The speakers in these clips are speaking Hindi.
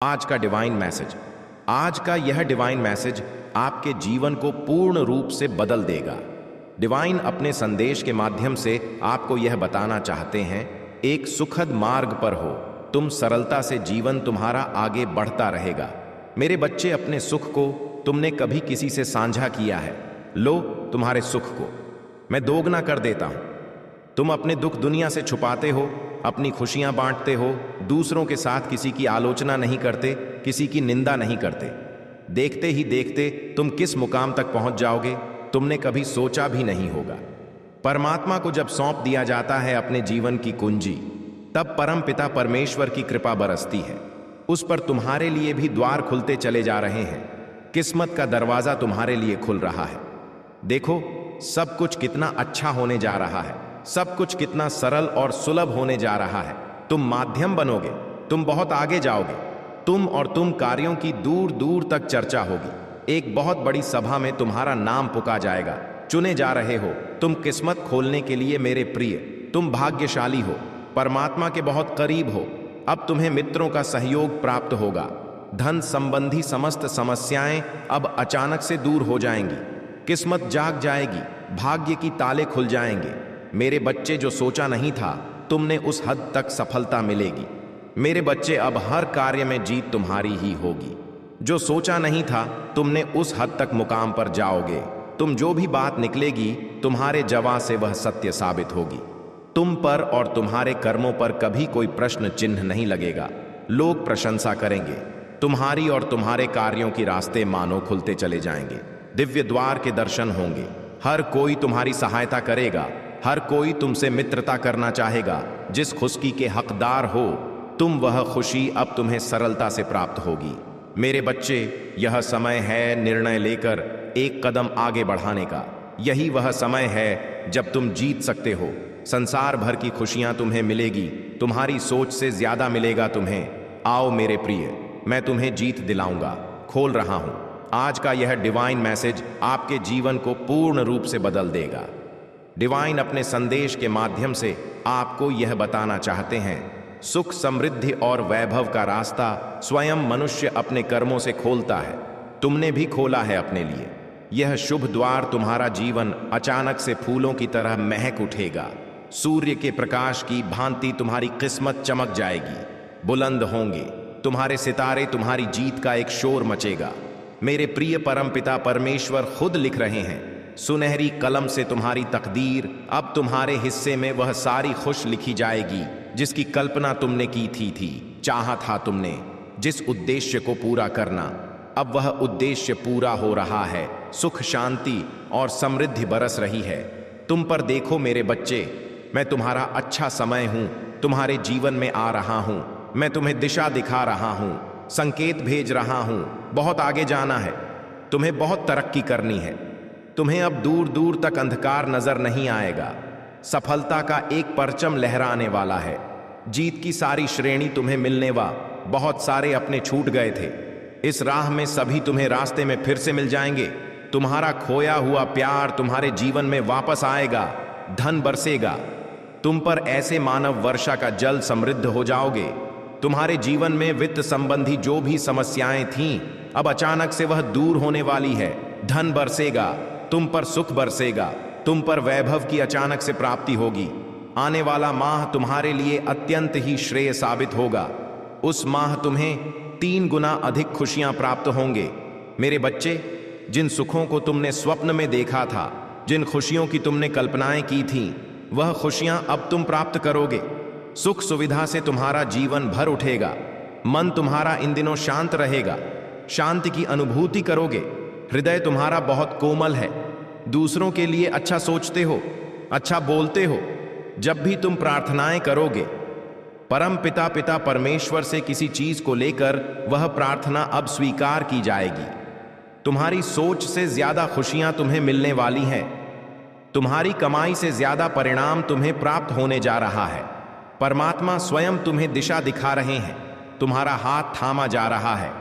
आज का डिवाइन मैसेज। आज का यह डिवाइन मैसेज आपके जीवन को पूर्ण रूप से बदल देगा। डिवाइन अपने संदेश के माध्यम से आपको यह बताना चाहते हैं, एक सुखद मार्ग पर हो तुम, सरलता से जीवन तुम्हारा आगे बढ़ता रहेगा। मेरे बच्चे, अपने सुख को तुमने कभी किसी से साझा किया है? लो, तुम्हारे सुख को मैं दोगुना कर देता हूं। तुम अपने दुख दुनिया से छुपाते हो, अपनी खुशियां बांटते हो, दूसरों के साथ किसी की आलोचना नहीं करते, किसी की निंदा नहीं करते। देखते ही देखते तुम किस मुकाम तक पहुंच जाओगे, तुमने कभी सोचा भी नहीं होगा। परमात्मा को जब सौंप दिया जाता है अपने जीवन की कुंजी, तब परम पिता परमेश्वर की कृपा बरसती है। उस पर तुम्हारे लिए भी द्वार खुलते चले जा रहे हैं। किस्मत का दरवाजा तुम्हारे लिए खुल रहा है। देखो, सब कुछ कितना अच्छा होने जा रहा है, सब कुछ कितना सरल और सुलभ होने जा रहा है। तुम माध्यम बनोगे, तुम बहुत आगे जाओगे। तुम और तुम कार्यों की दूर दूर तक चर्चा होगी। एक बहुत बड़ी सभा में तुम्हारा नाम पुकारा जाएगा। चुने जा रहे हो तुम किस्मत खोलने के लिए। मेरे प्रिय, तुम भाग्यशाली हो, परमात्मा के बहुत करीब हो। अब तुम्हें मित्रों का सहयोग प्राप्त होगा। धन संबंधी समस्त समस्याएं अब अचानक से दूर हो जाएंगी। किस्मत जाग जाएगी, भाग्य की ताले खुल जाएंगे। मेरे बच्चे, जो सोचा नहीं था तुमने उस हद तक सफलता मिलेगी। मेरे बच्चे, अब हर कार्य में जीत तुम्हारी ही होगी। जो सोचा नहीं था तुमने उस हद तक मुकाम पर जाओगे। तुम जो भी बात निकलेगी तुम्हारे जवाब से वह सत्य साबित होगी। तुम पर और तुम्हारे कर्मों पर कभी कोई प्रश्न चिन्ह नहीं लगेगा। लोग प्रशंसा करेंगे तुम्हारी और तुम्हारे कार्यों की रास्ते मानो खुलते चले जाएंगे। दिव्य द्वार के दर्शन होंगे। हर कोई तुम्हारी सहायता करेगा, हर कोई तुमसे मित्रता करना चाहेगा। जिस खुशी के हकदार हो तुम, वह खुशी अब तुम्हें सरलता से प्राप्त होगी। मेरे बच्चे, यह समय है निर्णय लेकर एक कदम आगे बढ़ाने का। यही वह समय है जब तुम जीत सकते हो। संसार भर की खुशियां तुम्हें मिलेगी, तुम्हारी सोच से ज्यादा मिलेगा तुम्हें। आओ मेरे प्रिय, मैं तुम्हें जीत दिलाऊंगा। खोल रहा हूं। आज का यह डिवाइन मैसेज आपके जीवन को पूर्ण रूप से बदल देगा। डिवाइन अपने संदेश के माध्यम से आपको यह बताना चाहते हैं, सुख, समृद्धि और वैभव का रास्ता स्वयं मनुष्य अपने कर्मों से खोलता है। तुमने भी खोला है अपने लिए। यह शुभ द्वार तुम्हारा जीवन अचानक से फूलों की तरह महक उठेगा। सूर्य के प्रकाश की भांति तुम्हारी किस्मत चमक जाएगी। बुलंद होंगे तुम्हारे सितारे, तुम्हारी जीत का एक शोर मचेगा। मेरे प्रिय परमपिता परमेश्वर खुद लिख रहे हैं, सुनहरी कलम से तुम्हारी तकदीर अब तुम्हारे हिस्से में वह सारी खुश लिखी जाएगी जिसकी कल्पना तुमने की थी। चाहा था तुमने जिस उद्देश्य को पूरा करना, अब वह उद्देश्य पूरा हो रहा है। सुख, शांति और समृद्धि बरस रही है तुम पर। देखो मेरे बच्चे, मैं तुम्हारा अच्छा समय हूं, तुम्हारे जीवन में आ रहा हूं। मैं तुम्हें दिशा दिखा रहा हूं, संकेत भेज रहा हूं। बहुत आगे जाना है, तुम्हें बहुत तरक्की करनी है। तुम्हें अब दूर दूर तक अंधकार नजर नहीं आएगा। सफलता का एक परचम लहराने वाला है। जीत की सारी श्रेणी तुम्हें मिलने वा। बहुत सारे अपने छूट गए थे, इस राह में सभी तुम्हें रास्ते में फिर से मिल जाएंगे। तुम्हारा खोया हुआ प्यार तुम्हारे जीवन में वापस आएगा। धन बरसेगा तुम पर, ऐसे मानव वर्षा का जल समृद्ध हो जाओगे। तुम्हारे जीवन में वित्त संबंधी जो भी समस्याएं थीं, अब अचानक से वह दूर होने वाली है। धन बरसेगा तुम पर, सुख बरसेगा तुम पर, वैभव की अचानक से प्राप्ति होगी। आने वाला माह तुम्हारे लिए अत्यंत ही श्रेय साबित होगा। उस माह तुम्हें 3 गुना अधिक खुशियां प्राप्त होंगे। मेरे बच्चे, जिन सुखों को तुमने स्वप्न में देखा था, जिन खुशियों की तुमने कल्पनाएं की थीं, वह खुशियां अब तुम प्राप्त करोगे। सुख सुविधा से तुम्हारा जीवन भर उठेगा। मन तुम्हारा इन दिनों शांत रहेगा। शांति की अनुभूति करोगे। हृदय तुम्हारा बहुत कोमल है। दूसरों के लिए अच्छा सोचते हो, अच्छा बोलते हो। जब भी तुम प्रार्थनाएं करोगे, परम पिता परमेश्वर से किसी चीज को लेकर, वह प्रार्थना अब स्वीकार की जाएगी। तुम्हारी सोच से ज्यादा खुशियां तुम्हें मिलने वाली हैं। तुम्हारी कमाई से ज्यादा परिणाम तुम्हें प्राप्त होने जा रहा है। परमात्मा स्वयं तुम्हें दिशा दिखा रहे हैं। तुम्हारा हाथ थामा जा रहा है।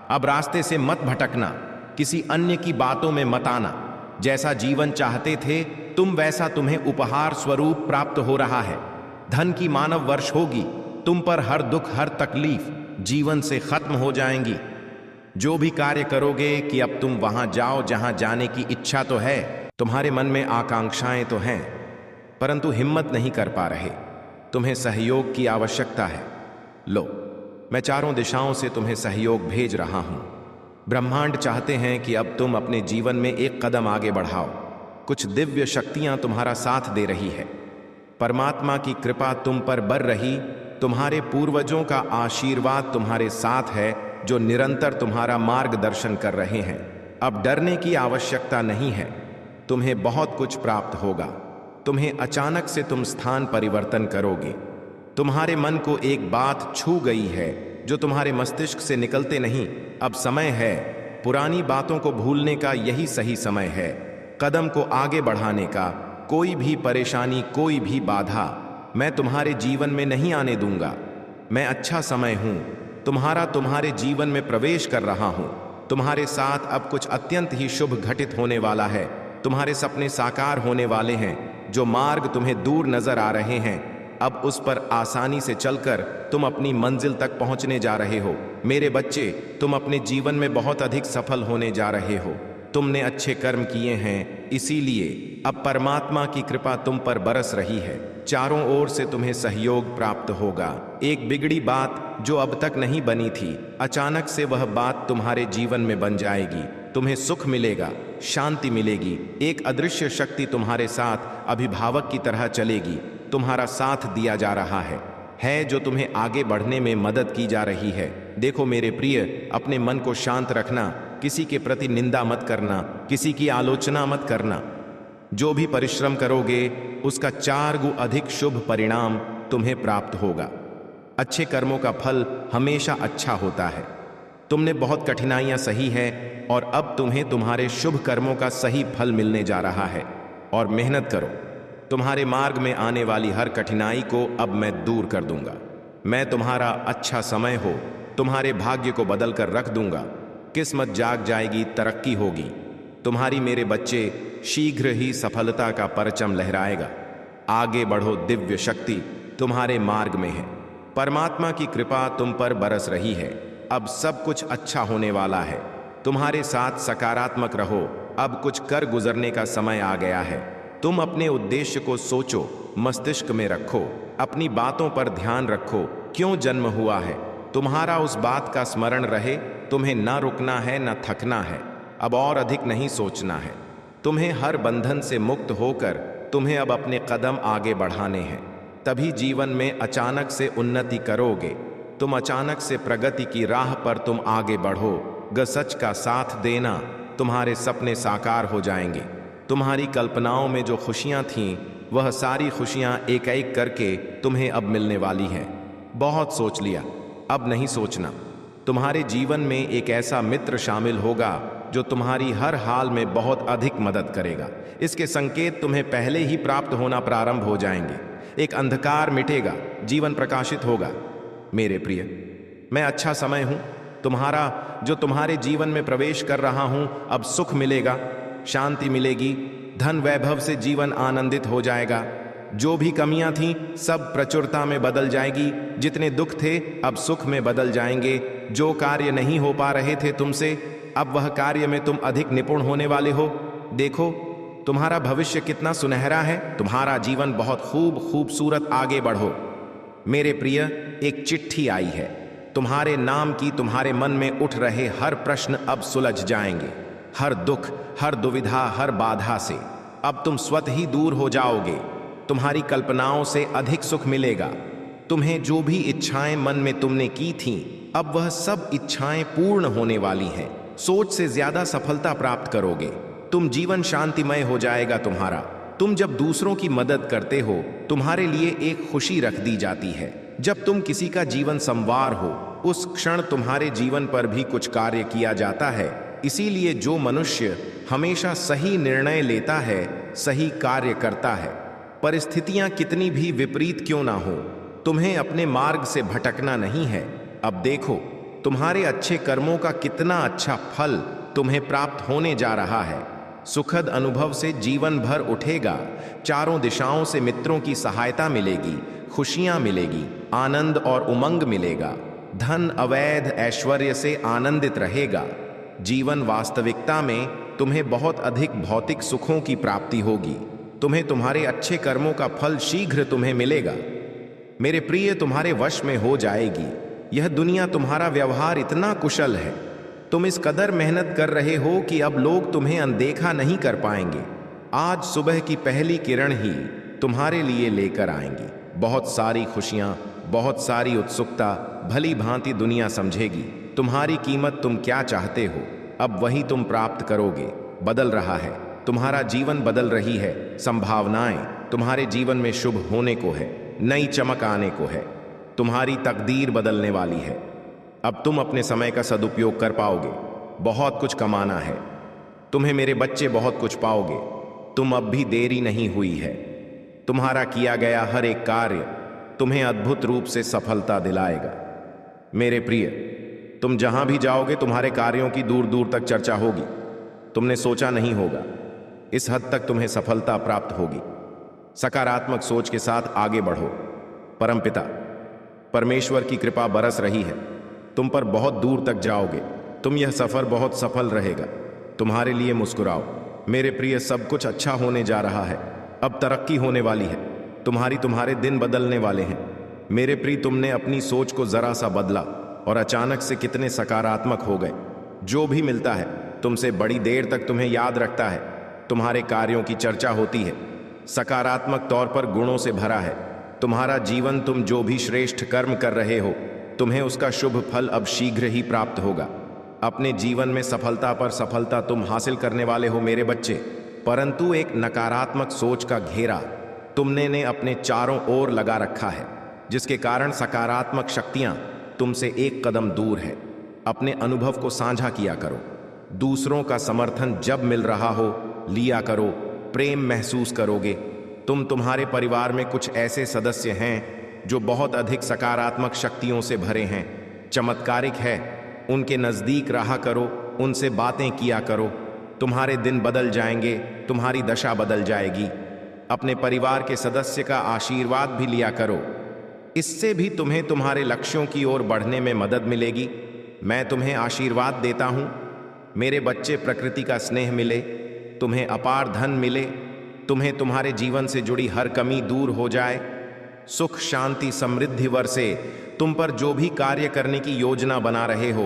अब रास्ते से मत भटकना, किसी अन्य की बातों में मत आना। जैसा जीवन चाहते थे तुम, वैसा तुम्हें उपहार स्वरूप प्राप्त हो रहा है। धन की मानव वर्ष होगी तुम पर। हर दुख, हर तकलीफ जीवन से खत्म हो जाएंगी। जो भी कार्य करोगे कि अब तुम वहां जाओ जहां जाने की इच्छा तो है, तुम्हारे मन में आकांक्षाएं तो हैं, परंतु हिम्मत नहीं कर पा रहे। तुम्हें सहयोग की आवश्यकता है। लो, मैं चारों दिशाओं से तुम्हें सहयोग भेज रहा हूं। ब्रह्मांड चाहते हैं कि अब तुम अपने जीवन में एक कदम आगे बढ़ाओ। कुछ दिव्य शक्तियां तुम्हारा साथ दे रही है। परमात्मा की कृपा तुम पर बर रही। तुम्हारे पूर्वजों का आशीर्वाद तुम्हारे साथ है, जो निरंतर तुम्हारा मार्गदर्शन कर रहे हैं। अब डरने की आवश्यकता नहीं है। तुम्हें बहुत कुछ प्राप्त होगा। तुम्हें अचानक से तुम स्थान परिवर्तन करोगे। तुम्हारे मन को एक बात छू गई है जो तुम्हारे मस्तिष्क से निकलते नहीं। अब समय है, पुरानी बातों को भूलने का यही सही समय है। कदम को आगे बढ़ाने का। कोई भी परेशानी, कोई भी बाधा मैं तुम्हारे जीवन में नहीं आने दूंगा। मैं अच्छा समय हूं। तुम्हारे जीवन में प्रवेश कर रहा हूं। तुम्हारे साथ अब कुछ अत्यंत ही शुभ घटित होने वाला है। तुम्हारे सपने साकार होने वाले हैं। जो मार्ग तुम्हें दूर नजर आ रहे हैं, अब उस पर आसानी से चलकर तुम अपनी मंजिल तक पहुंचने जा रहे हो। मेरे बच्चे, तुम अपने जीवन में बहुत अधिक सफल होने जा रहे हो। तुमने अच्छे कर्म किए हैं, इसीलिए अब परमात्मा की कृपा तुम पर बरस रही है। चारों ओर से तुम्हें सहयोग प्राप्त होगा। एक बिगड़ी बात जो अब तक नहीं बनी थी, अचानक से वह बात तुम्हारे जीवन में बन जाएगी। तुम्हें सुख मिलेगा, शांति मिलेगी। एक अदृश्य शक्ति तुम्हारे साथ अभिभावक की तरह चलेगी। तुम्हारा साथ दिया जा रहा है जो तुम्हें आगे बढ़ने में मदद की जा रही है। देखो मेरे प्रिय, अपने मन को शांत रखना। किसी के प्रति निंदा मत करना, किसी की आलोचना मत करना। जो भी परिश्रम करोगे उसका 4 गुना अधिक शुभ परिणाम तुम्हें प्राप्त होगा। अच्छे कर्मों का फल हमेशा अच्छा होता है। तुमने बहुत कठिनाइयां सही है और अब तुम्हें तुम्हारे शुभ कर्मों का सही फल मिलने जा रहा है। और मेहनत करो। तुम्हारे मार्ग में आने वाली हर कठिनाई को अब मैं दूर कर दूंगा। मैं तुम्हारा अच्छा समय हो, तुम्हारे भाग्य को बदल कर रख दूंगा। किस्मत जाग जाएगी, तरक्की होगी। तुम्हारी मेरे बच्चे, शीघ्र ही सफलता का परचम लहराएगा। आगे बढ़ो, दिव्य शक्ति तुम्हारे मार्ग में है। परमात्मा की कृपा तुम पर बरस रही है। अब सब कुछ अच्छा होने वाला है। तुम्हारे साथ सकारात्मक रहो। अब कुछ कर गुजरने का समय आ गया है। तुम अपने उद्देश्य को सोचो, मस्तिष्क में रखो। अपनी बातों पर ध्यान रखो। क्यों जन्म हुआ है, तुम्हारा उस बात का स्मरण रहे। तुम्हें ना रुकना है, ना थकना है। अब और अधिक नहीं सोचना है। तुम्हें हर बंधन से मुक्त होकर तुम्हें अब अपने कदम आगे बढ़ाने हैं। तभी जीवन में अचानक से उन्नति करोगे। तुम अचानक से प्रगति की राह पर तुम आगे बढ़ो। सच का साथ देना, तुम्हारे सपने साकार हो जाएंगे। तुम्हारी कल्पनाओं में जो खुशियां थीं, वह सारी खुशियां एक एक करके तुम्हें अब मिलने वाली हैं। बहुत सोच लिया, अब नहीं सोचना। तुम्हारे जीवन में एक ऐसा मित्र शामिल होगा जो तुम्हारी हर हाल में बहुत अधिक मदद करेगा। इसके संकेत तुम्हें पहले ही प्राप्त होना प्रारंभ हो जाएंगे। एक अंधकार मिटेगा, जीवन प्रकाशित होगा। मेरे प्रिय, मैं अच्छा समय हूं। तुम्हारे जीवन में प्रवेश कर रहा हूं। अब सुख मिलेगा, शांति मिलेगी, धन वैभव से जीवन आनंदित हो जाएगा। जो भी कमियां थीं, सब प्रचुरता में बदल जाएगी। जितने दुख थे, अब सुख में बदल जाएंगे। जो कार्य नहीं हो पा रहे थे तुमसे, अब वह कार्य में तुम अधिक निपुण होने वाले हो। देखो, तुम्हारा भविष्य कितना सुनहरा है। तुम्हारा जीवन बहुत खूबसूरत। आगे बढ़ो। मेरे प्रिय, एक चिट्ठी आई है। तुम्हारे नाम की। तुम्हारे मन में उठ रहे हर प्रश्न अब सुलझ जाएंगे। हर दुख, हर दुविधा, हर बाधा से अब तुम स्वतः ही दूर हो जाओगे। तुम्हारी कल्पनाओं से अधिक सुख मिलेगा। तुम्हें जो भी इच्छाएं मन में तुमने की थीं, अब वह सब इच्छाएं पूर्ण होने वाली हैं। सोच से ज्यादा सफलता प्राप्त करोगे। तुम जीवन शांतिमय हो जाएगा तुम्हारा। तुम जब दूसरों की मदद करते हो, तुम्हारे लिए एक खुशी रख दी जाती है। जब तुम किसी का जीवन संवार हो, उस क्षण तुम्हारे जीवन पर भी कुछ कार्य किया जाता है। इसीलिए जो मनुष्य हमेशा सही निर्णय लेता है, सही कार्य करता है, परिस्थितियां कितनी भी विपरीत क्यों ना हो, तुम्हें अपने मार्ग से भटकना नहीं है। अब देखो, तुम्हारे अच्छे कर्मों का कितना अच्छा फल तुम्हें प्राप्त होने जा रहा है। सुखद अनुभव से जीवन भर उठेगा। चारों दिशाओं से मित्रों की सहायता मिलेगी, खुशियां मिलेगी, आनंद और उमंग मिलेगा। धन अवैध ऐश्वर्य से आनंदित रहेगा। जीवन वास्तविकता में तुम्हें बहुत अधिक भौतिक सुखों की प्राप्ति होगी। तुम्हें तुम्हारे अच्छे कर्मों का फल शीघ्र तुम्हें मिलेगा। मेरे प्रिय, तुम्हारे वश में हो जाएगी। यह दुनिया, तुम्हारा व्यवहार इतना कुशल है, तुम इस कदर मेहनत कर रहे हो कि अब लोग तुम्हें अनदेखा नहीं कर पाएंगे। आज सुबह की पहली किरण ही तुम्हारे लिए लेकर आएंगी बहुत सारी खुशियां, बहुत सारी उत्सुकता। भली भांति दुनिया समझेगी तुम्हारी कीमत। तुम क्या चाहते हो, अब वही तुम प्राप्त करोगे। बदल रहा है, तुम्हारा जीवन बदल रही है। संभावनाएं तुम्हारे जीवन में शुभ होने को है, नई चमक आने को है। तुम्हारी तकदीर बदलने वाली है। अब तुम अपने समय का सदुपयोग कर पाओगे। बहुत कुछ कमाना है तुम्हें मेरे बच्चे, बहुत कुछ पाओगे तुम। अब भी देरी नहीं हुई है। तुम्हारा किया गया हर एक कार्य तुम्हें अद्भुत रूप से सफलता दिलाएगा। मेरे प्रिय, तुम जहां भी जाओगे तुम्हारे कार्यों की दूर दूर तक चर्चा होगी। तुमने सोचा नहीं होगा इस हद तक तुम्हें सफलता प्राप्त होगी। सकारात्मक सोच के साथ आगे बढ़ो। परमपिता परमेश्वर की कृपा बरस रही है, तुम पर बहुत दूर तक जाओगे। तुम यह सफर बहुत सफल रहेगा। तुम्हारे लिए मुस्कुराओ मेरे प्रिय, सब कुछ अच्छा होने जा रहा है। अब तरक्की होने वाली है। तुम्हारे दिन बदलने वाले हैं। मेरे प्रिय, तुमने अपनी सोच को जरा सा बदला और अचानक से कितने सकारात्मक हो गए। जो भी मिलता है तुमसे बड़ी देर तक तुम्हें याद रखता है। तुम्हारे कार्यों की चर्चा होती है, सकारात्मक तौर पर गुणों से भरा है। तुम्हारा जीवन, तुम जो भी श्रेष्ठ कर्म कर रहे हो तुम्हें उसका शुभ फल अब शीघ्र ही प्राप्त होगा। अपने जीवन में सफलता पर सफलता तुम हासिल करने वाले हो मेरे बच्चे। परंतु एक नकारात्मक सोच का घेरा तुमने अपने चारों ओर लगा रखा है, जिसके कारण सकारात्मक शक्तियां तुमसे एक कदम दूर है। अपने अनुभव को साझा किया करो। दूसरों का समर्थन जब मिल रहा हो लिया करो। प्रेम महसूस करोगे। तुम्हारे परिवार में कुछ ऐसे सदस्य हैं जो बहुत अधिक सकारात्मक शक्तियों से भरे हैं, चमत्कारिक है। उनके नज़दीक रहा करो, उनसे बातें किया करो। तुम्हारे दिन बदल जाएंगे, तुम्हारी दशा बदल जाएगी। अपने परिवार के सदस्य का आशीर्वाद भी लिया करो। इससे भी तुम्हें तुम्हारे लक्ष्यों की ओर बढ़ने में मदद मिलेगी। मैं तुम्हें आशीर्वाद देता हूँ मेरे बच्चे। प्रकृति का स्नेह मिले, तुम्हें अपार धन मिले, तुम्हें तुम्हारे जीवन से जुड़ी हर कमी दूर हो जाए। सुख शांति समृद्धि वर्षे। तुम पर जो भी कार्य करने की योजना बना रहे हो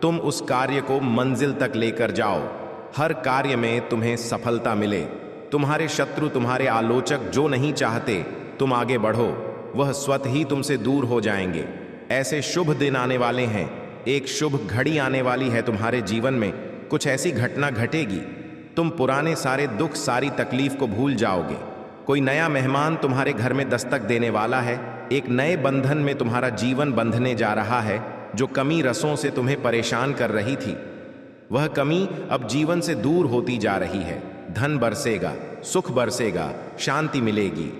तुम उस कार्य को मंजिल तक लेकर जाओ। हर कार्य में तुम्हें सफलता मिले। तुम्हारे शत्रु, तुम्हारे आलोचक जो नहीं चाहते तुम आगे बढ़ो, वह स्वतः ही तुमसे दूर हो जाएंगे। ऐसे शुभ दिन आने वाले हैं। एक शुभ घड़ी आने वाली है तुम्हारे जीवन में। कुछ ऐसी घटना घटेगी, तुम पुराने सारे दुख, सारी तकलीफ को भूल जाओगे। कोई नया मेहमान तुम्हारे घर में दस्तक देने वाला है। एक नए बंधन में तुम्हारा जीवन बंधने जा रहा है। जो कमी रसों से तुम्हें परेशान कर रही थी, वह कमी अब जीवन से दूर होती जा रही है। धन बरसेगा, सुख बरसेगा, शांति मिलेगी।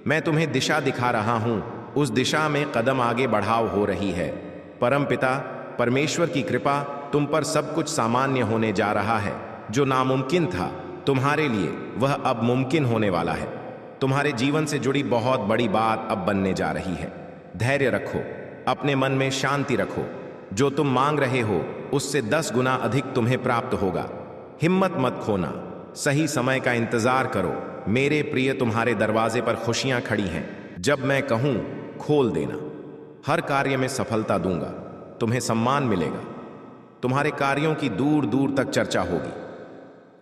मैं तुम्हें दिशा दिखा रहा हूं, उस दिशा में कदम आगे बढ़ाव हो रही है। परमपिता परमेश्वर की कृपा तुम पर सब कुछ सामान्य होने जा रहा है। जो नामुमकिन था तुम्हारे लिए वह अब मुमकिन होने वाला है। तुम्हारे जीवन से जुड़ी बहुत बड़ी बात अब बनने जा रही है। धैर्य रखो, अपने मन में शांति रखो। जो तुम मांग रहे हो उससे 10 गुना अधिक तुम्हें प्राप्त होगा। हिम्मत मत खोना, सही समय का इंतजार करो। मेरे प्रिय, तुम्हारे दरवाजे पर खुशियां खड़ी हैं। जब मैं कहूं खोल देना। हर कार्य में सफलता दूंगा, तुम्हें सम्मान मिलेगा। तुम्हारे कार्यों की दूर दूर तक चर्चा होगी।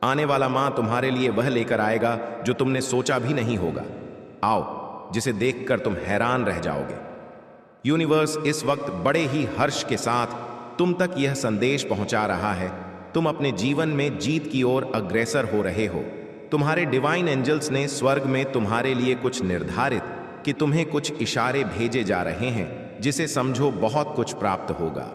आने वाला मां तुम्हारे लिए वह लेकर आएगा जो तुमने सोचा भी नहीं होगा। आओ, जिसे देखकर तुम हैरान रह जाओगे। यूनिवर्स इस वक्त बड़े ही हर्ष के साथ तुम तक यह संदेश पहुंचा रहा है। तुम अपने जीवन में जीत की ओर अग्रसर हो रहे हो। तुम्हारे डिवाइन एंजल्स ने स्वर्ग में तुम्हारे लिए कुछ निर्धारित कि तुम्हें कुछ इशारे भेजे जा रहे हैं, जिसे समझो बहुत कुछ प्राप्त होगा।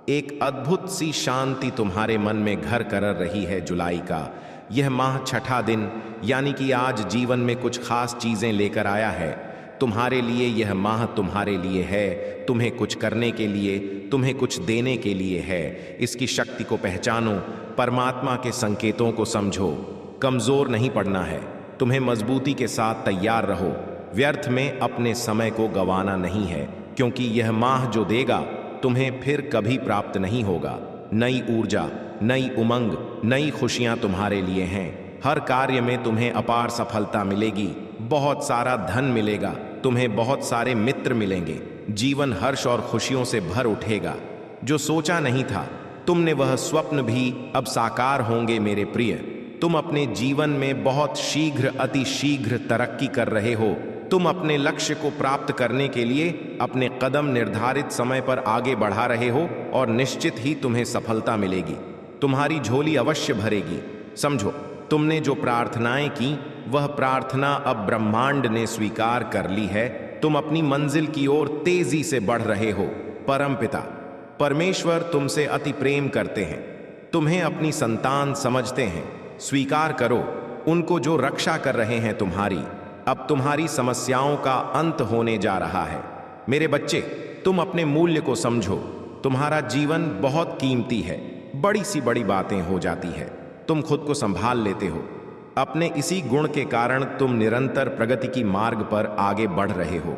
एक अद्भुत सी शांति तुम्हारे मन में घर कर रही है। जुलाई का यह माह 6ठा दिन, यानी कि आज जीवन में कुछ खास चीजें लेकर आया है तुम्हारे लिए। यह माह तुम्हारे लिए है, तुम्हें कुछ करने के लिए, तुम्हें कुछ देने के लिए है। इसकी शक्ति को पहचानो, परमात्मा के संकेतों को समझो। कमजोर नहीं पड़ना है, तुम्हें मजबूती के साथ तैयार रहो। व्यर्थ में अपने समय को गंवाना नहीं है, क्योंकि यह माह जो देगा तुम्हें फिर कभी प्राप्त नहीं होगा। नई ऊर्जा, नई उमंग, नई खुशियां तुम्हारे लिए हैं। हर कार्य में तुम्हें अपार सफलता मिलेगी, बहुत सारा धन मिलेगा, तुम्हें बहुत सारे मित्र मिलेंगे। जीवन हर्ष और खुशियों से भर उठेगा। जो सोचा नहीं था तुमने, वह स्वप्न भी अब साकार होंगे मेरे प्रिय। तुम अपने जीवन में बहुत शीघ्र, अति शीघ्र तरक्की कर रहे हो। तुम अपने लक्ष्य को प्राप्त करने के लिए अपने कदम निर्धारित समय पर आगे बढ़ा रहे हो और निश्चित ही तुम्हें सफलता मिलेगी। तुम्हारी झोली अवश्य भरेगी। समझो, तुमने जो प्रार्थनाएं की वह प्रार्थना अब ब्रह्मांड ने स्वीकार कर ली है। तुम अपनी मंजिल की ओर तेजी से बढ़ रहे हो। परमपिता परमेश्वर तुमसे अति प्रेम करते हैं, तुम्हें अपनी संतान समझते हैं। स्वीकार करो उनको जो रक्षा कर रहे हैं तुम्हारी। अब तुम्हारी समस्याओं का अंत होने जा रहा है। मेरे बच्चे, तुम अपने मूल्य को समझो। तुम्हारा जीवन बहुत कीमती है। बड़ी सी बड़ी बातें हो जाती है, तुम खुद को संभाल लेते हो। अपने इसी गुण के कारण तुम निरंतर प्रगति की मार्ग पर आगे बढ़ रहे हो,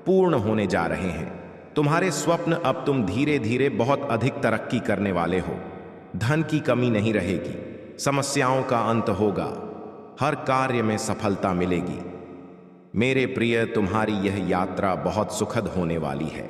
पूर्ण होने जा रहे हैं तुम्हारे स्वप्न। अब तुम धीरे धीरे बहुत अधिक तरक्की करने वाले हो। धन की कमी नहीं रहेगी, समस्याओं का अंत होगा, हर कार्य में सफलता मिलेगी। मेरे प्रिय, तुम्हारी यह यात्रा बहुत सुखद होने वाली है।